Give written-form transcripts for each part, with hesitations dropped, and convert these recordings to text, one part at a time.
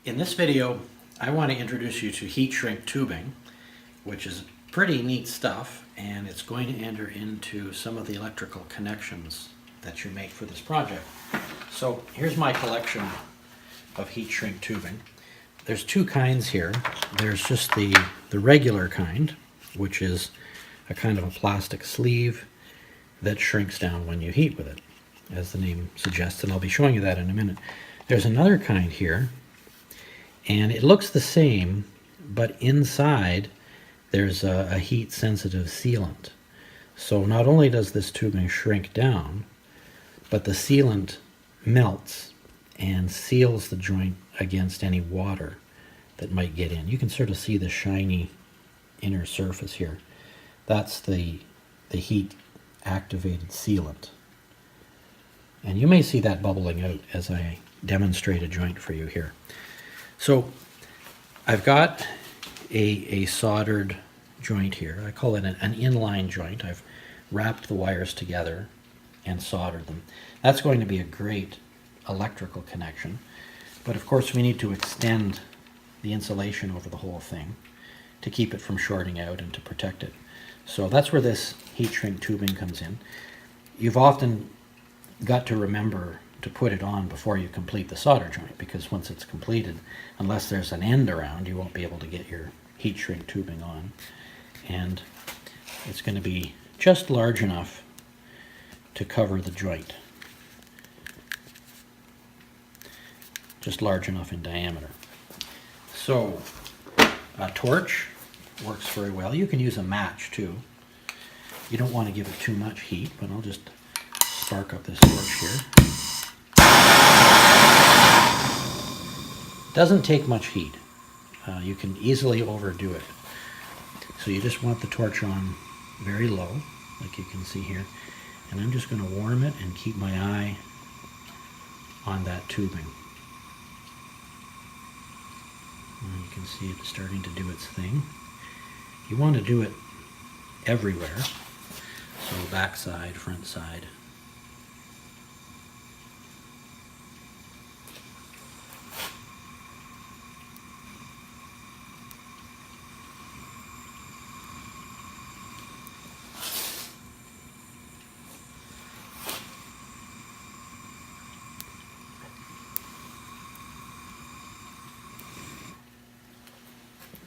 In this video, I want to introduce you to heat shrink tubing, which is pretty neat stuff, and it's going to enter into some of the electrical connections that you make for this project. So here's my collection of heat shrink tubing. There's two kinds here. There's just the regular kind, which is a kind of a plastic sleeve that shrinks down when you heat with it, as the name suggests, and I'll be showing you that in a minute. There's another kind here, and it looks the same, but inside there's a heat sensitive sealant. So not only does this tubing shrink down, but the sealant melts and seals the joint against any water that might get in. You can sort of see the shiny inner surface here. That's the heat activated sealant. And you may see that bubbling out as I demonstrate a joint for you here. So I've got a soldered joint here. I call it an inline joint. I've wrapped the wires together and soldered them. That's going to be a great electrical connection. But of course we need to extend the insulation over the whole thing to keep it from shorting out and to protect it. So that's where this heat shrink tubing comes in. You've often got to remember to put it on before you complete the solder joint, because once it's completed, unless there's an end around, you won't be able to get your heat shrink tubing on. And it's going to be just large enough to cover the joint. Just large enough in diameter. So a torch works very well. You can use a match too. You don't want to give it too much heat, but I'll just spark up this torch here. Doesn't take much heat. You can easily overdo it. So you just want the torch on very low, like you can see here. And I'm just going to warm it and keep my eye on that tubing. And you can see it starting to do its thing. You want to do it everywhere. So back side, front side.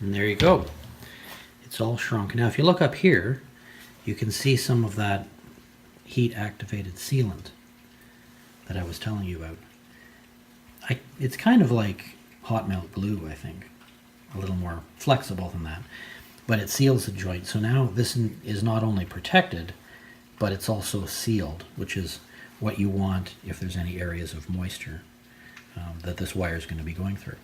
And there you go. It's all shrunk. Now if you look up here, you can see some of that heat activated sealant that I was telling you about. It's kind of like hot melt glue, I think. A little more flexible than that. But it seals the joint. So now this is not only protected, but it's also sealed, which is what you want if there's any areas of moisture that this wire is going to be going through.